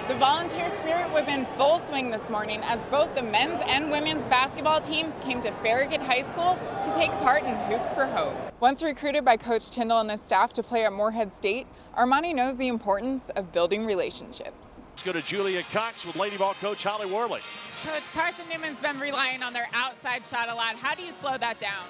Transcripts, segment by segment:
The volunteer spirit was in full swing this morning as both the men's and women's basketball teams came to Farragut High School to take part in Hoops for Hope. Once recruited by Coach Tyndall and his staff to play at Moorhead State, Armani knows the importance of building relationships. Let's go to Julia Cox with Lady Ball coach Holly Worley. Coach, Carson Newman's been relying on their outside shot a lot. How do you slow that down?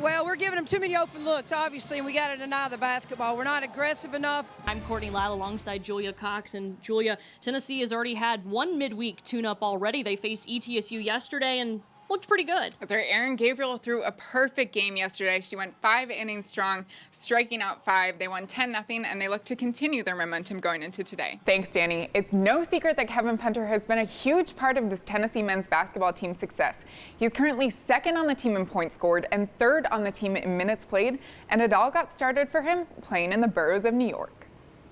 Well, we're giving them too many open looks, obviously, and we got to deny the basketball. We're not aggressive enough. I'm Courtney Lyle alongside Julia Cox. And Julia, Tennessee has already had one midweek tune-up already. They faced ETSU yesterday and looked pretty good. That's right. Erin Gabriel threw a perfect game yesterday. She went 5 innings strong, striking out 5. They won 10-0, and they look to continue their momentum going into today. Thanks, Danny. It's no secret that Kevin Punter has been a huge part of this Tennessee men's basketball team's success. He's currently second on the team in points scored and third on the team in minutes played, and it all got started for him playing in the boroughs of New York.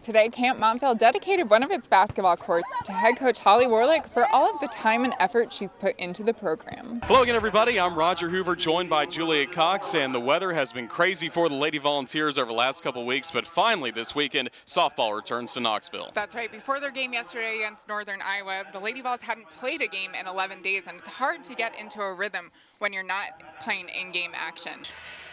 Today, Camp Montville dedicated one of its basketball courts to head coach Holly Worley for all of the time and effort she's put into the program. Hello again, everybody. I'm Roger Hoover, joined by Julia Cox, and the weather has been crazy for the Lady Volunteers over the last couple weeks, but finally this weekend, softball returns to Knoxville. That's right. Before their game yesterday against Northern Iowa, the Lady Vols hadn't played a game in 11 days, and it's hard to get into a rhythm when you're not playing in-game action.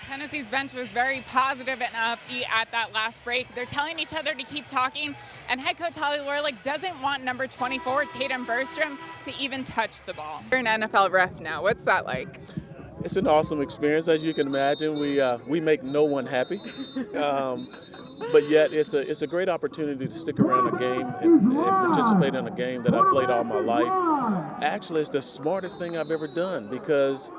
Tennessee's bench was very positive and upbeat at that last break. They're telling each other to keep talking, and head coach Holly Worley doesn't want number 24, Tatum Bergstrom, to even touch the ball. You're an NFL ref now. What's that like? It's an awesome experience, as you can imagine. We make no one happy, but yet it's a great opportunity to stick around a game and participate in a game that I played all my life. Actually, it's the smartest thing I've ever done because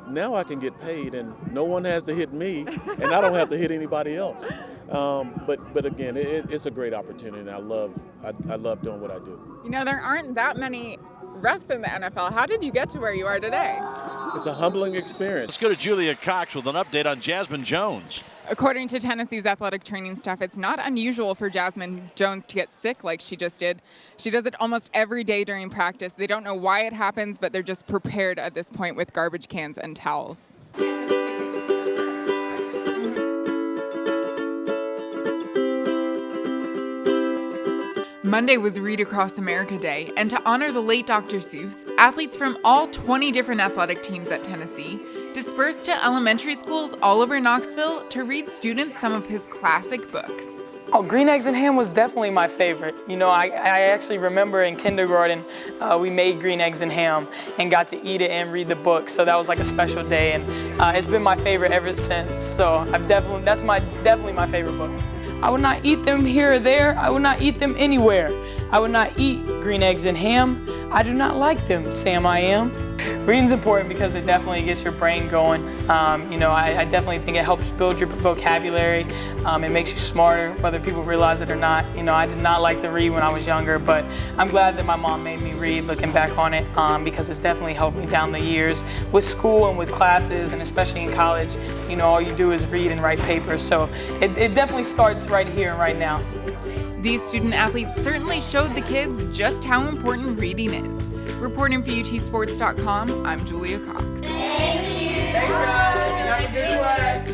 now I can get paid and no one has to hit me and I don't have to hit anybody else. But again, it's a great opportunity and I love doing what I do. You know, there aren't that many refs in the NFL. How did you get to where you are today? It's a humbling experience. Let's go to Julia Cox with an update on Jasmine Jones. According to Tennessee's athletic training staff, it's not unusual for Jasmine Jones to get sick like she just did. She does it almost every day during practice. They don't know why it happens, but they're just prepared at this point with garbage cans and towels. Monday was Read Across America Day, and to honor the late Dr. Seuss, athletes from all 20 different athletic teams at Tennessee dispersed to elementary schools all over Knoxville to read students some of his classic books. Oh, Green Eggs and Ham was definitely my favorite. You know, I actually remember in kindergarten, we made Green Eggs and Ham and got to eat it and read the book. So that was like a special day, and it's been my favorite ever since. So that's definitely my favorite book. I would not eat them here or there. I would not eat them anywhere. I would not eat Green Eggs and Ham. I do not like them, Sam I am. Reading's important because it definitely gets your brain going. You know, I definitely think it helps build your vocabulary. It makes you smarter, whether people realize it or not. You know, I did not like to read when I was younger, but I'm glad that my mom made me read, looking back on it, because it's definitely helped me down the years with school and with classes, and especially in college. You know, all you do is read and write papers, so it definitely starts right here and right now. These student athletes certainly showed the kids just how important reading is. Reporting for UTSports.com, I'm Julia Cox. Thank you. Thanks, guys. Have a good class.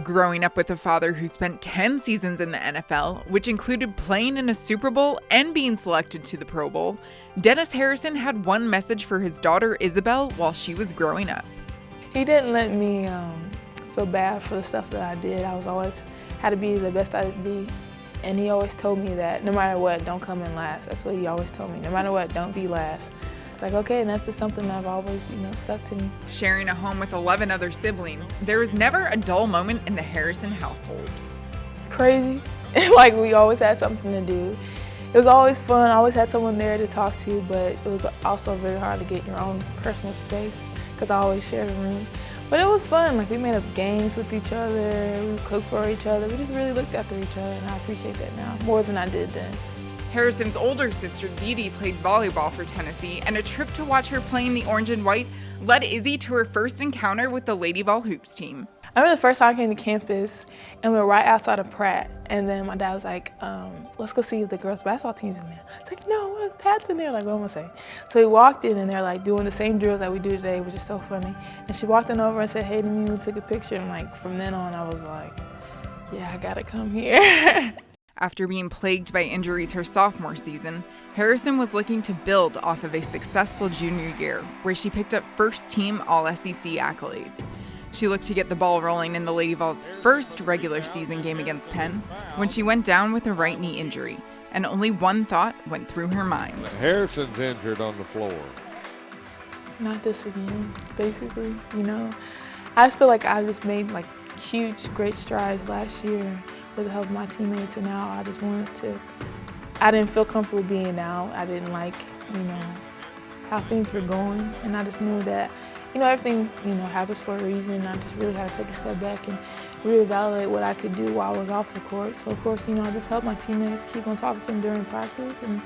Growing up with a father who spent 10 seasons in the NFL, which included playing in a Super Bowl and being selected to the Pro Bowl, Dennis Harrison had one message for his daughter Isabel while she was growing up. He didn't let me feel bad for the stuff that I did. I was always had to be the best I could be. And he always told me that no matter what, don't come in last. That's what he always told me. No matter what, don't be last. It's like, okay, and that's just something I've always, stuck to me. Sharing a home with 11 other siblings, there was never a dull moment in the Harrison household. Crazy. Like, we always had something to do. It was always fun. I always had someone there to talk to, but it was also very hard to get your own personal space because I always shared a room. But it was fun. Like, we made up games with each other. We cooked for each other. We just really looked after each other, and I appreciate that now more than I did then. Harrison's older sister, Dee Dee, played volleyball for Tennessee, and a trip to watch her playing the orange and white led Izzy to her first encounter with the Lady Vol Hoops team. I remember the first time I came to campus, and we were right outside of Pratt, and then my dad was like, let's go see if the girls' basketball team's in there. It's like, no, Pat's in there. Like, what am I saying? So we walked in, and they're like doing the same drills that we do today, which is so funny. And she walked in over and said hey to me, we took a picture, and like from then on, I was like, yeah, I gotta come here. After being plagued by injuries her sophomore season, Harrison was looking to build off of a successful junior year, where she picked up first-team All-SEC accolades. She looked to get the ball rolling in the Lady Vols' first regular season game against Penn when she went down with a right knee injury, and only one thought went through her mind. Harrison's injured on the floor. Not this again, basically, you know. I just feel like I just made like huge, great strides last year with the help of my teammates, and now I just wanted to, I didn't feel comfortable being out. I didn't like, you know, how things were going, and I just knew that, you know, everything, you know, happens for a reason. I just really had to take a step back and reevaluate what I could do while I was off the court. So of course, you know, I just helped my teammates, keep on talking to them during practice, and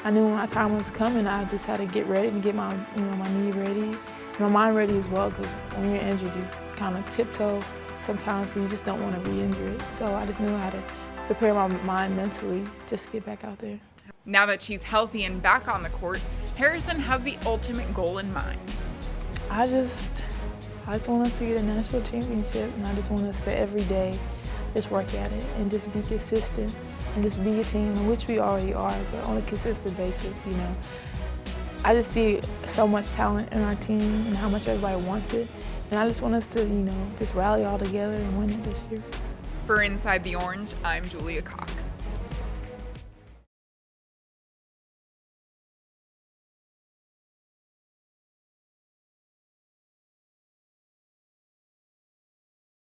I knew when my time was coming, I just had to get ready and get my, you know, my knee ready, and my mind ready as well, because when you're injured, you kind of tiptoe sometimes, you just don't want to re-injure it. So I just knew how to prepare my mind mentally just to get back out there. Now that she's healthy and back on the court, Harrison has the ultimate goal in mind. I just want us to get a national championship, and I just want us to every day just work at it and just be consistent and just be a team, which we already are, but on a consistent basis, you know. I just see so much talent in our team and how much everybody wants it, and I just want us to, you know, just rally all together and win it this year. For Inside the Orange, I'm Julia Cox.